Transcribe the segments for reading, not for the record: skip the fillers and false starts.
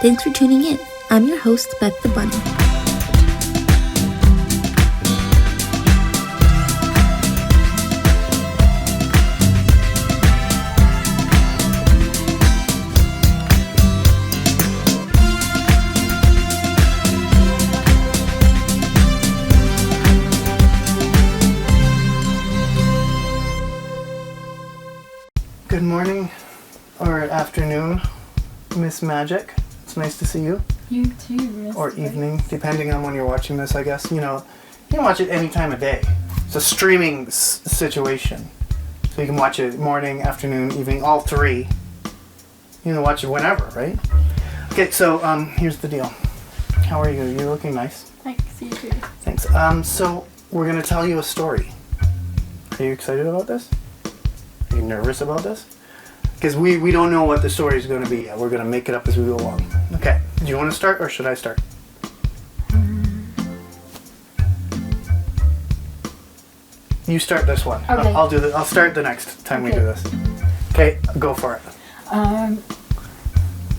Thanks for tuning in. I'm your host, Beth the Bunny. Good morning or afternoon, Miss Magic. It's nice to see you. You too, Miss. Or evening, depending on when you're watching this, I guess. You can watch it any time of day. It's a streaming situation. So you can watch it morning, afternoon, evening, all three. You can watch it whenever, right? Okay, so here's the deal. How are you? You're looking nice. Thanks, you too. Thanks. So we're going to tell you a story. Are you excited about this? Are you nervous about this? Because we don't know what the story is going to be yet. We're going to make it up as we go along. Okay. Do you want to start or should I start? You start this one. Okay. I'll start the next time we do this. Okay, go for it.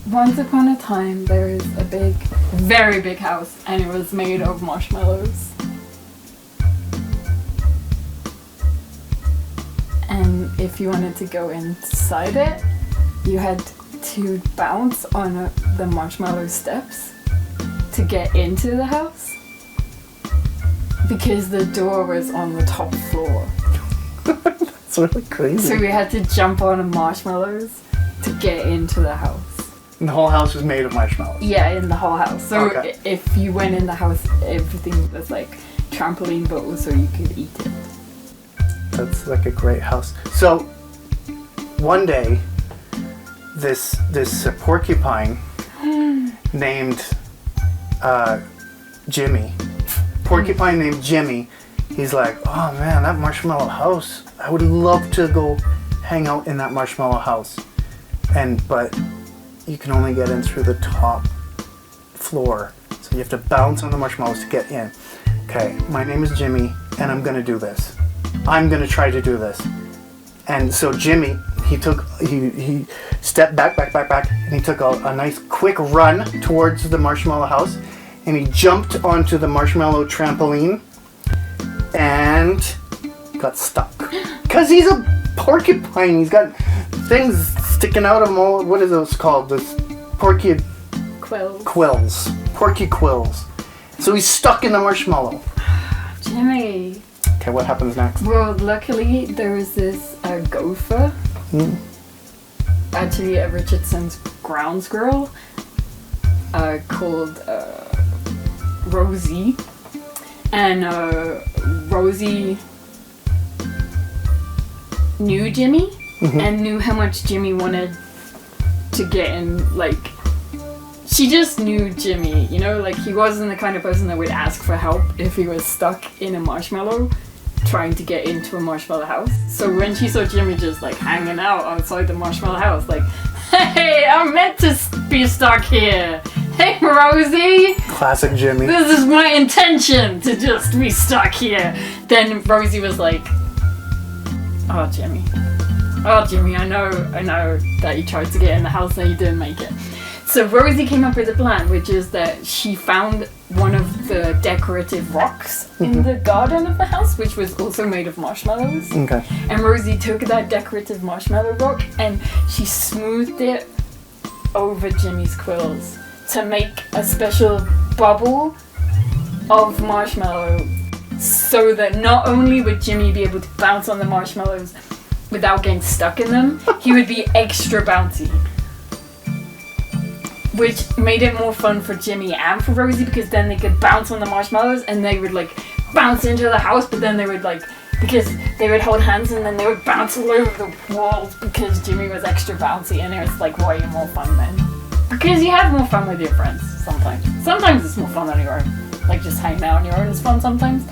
Once upon a time, there was a big, very big house, and it was made of marshmallows. And if you wanted to go inside it, you had to bounce on the marshmallow steps to get into the house. Because the door was on the top floor. That's really crazy. So we had to jump on the marshmallows to get into the house. And the whole house was made of marshmallows. Yeah, in the whole house. So Okay. if you went in the house, everything was like trampoline, but also you could eat it. That's like a great house. So one day, this porcupine named Jimmy. Porcupine named Jimmy. He's like, oh man, that marshmallow house. I would love to go hang out in that marshmallow house. But you can only get in through the top floor. So you have to bounce on the marshmallows to get in. Okay, my name is Jimmy and I'm gonna do this. I'm gonna try to do this. And so Jimmy, he stepped back, and he took a nice quick run towards the marshmallow house, and he jumped onto the marshmallow trampoline and got stuck. Cause he's a porcupine, he's got things sticking out of him all, what are those called? This porky quills. Porky quills. So he's stuck in the marshmallow. Jimmy. Okay, what happens next? Well, luckily there was this gopher. Actually, a Richardson's ground squirrel called Rosie. And Rosie knew Jimmy and knew how much Jimmy wanted to get in, like, she just knew Jimmy, like he wasn't the kind of person that would ask for help if he was stuck in a marshmallow trying to get into a marshmallow house. So when she saw Jimmy just like hanging out outside the marshmallow house, like, hey, I'm meant to be stuck here. Hey, Rosie. Classic Jimmy. This is my intention to just be stuck here. Then Rosie was like, oh, Jimmy, I know that you tried to get in the house and you didn't make it. So Rosie came up with a plan, which is that she found one of the decorative rocks in the garden of the house, which was also made of marshmallows. Okay. And Rosie took that decorative marshmallow rock and she smoothed it over Jimmy's quills to make a special bubble of marshmallow, so that not only would Jimmy be able to bounce on the marshmallows without getting stuck in them, he would be extra bouncy. Which made it more fun for Jimmy and for Rosie, because then they could bounce on the marshmallows and they would like bounce into the house, but then they would because they would hold hands and then they would bounce all over the walls because Jimmy was extra bouncy, and it was like way more fun then. Because you have more fun with your friends sometimes. Sometimes it's more fun on your own. Like just hanging out on your own is fun sometimes.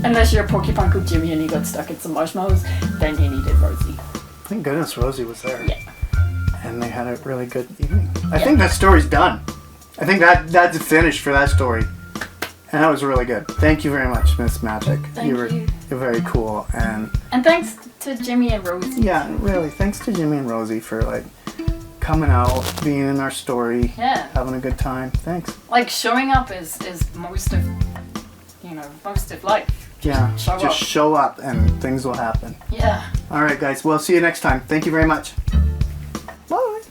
Unless you're a porcupine called Jimmy and you got stuck in some marshmallows, then you needed Rosie. Thank goodness Rosie was there. Yeah. And they had a really good evening. I think that story's done. I think that's finished for that story. And that was really good. Thank you very much, Miss Magic. Thank you. You're very cool. And thanks to Jimmy and Rosie. Yeah, really. Thanks to Jimmy and Rosie for coming out, being in our story, Yeah. having a good time. Thanks. Like showing up is most of life. Yeah, Show just up. show up and things will happen. Yeah. All right, guys. We'll see you next time. Thank you very much. Bye.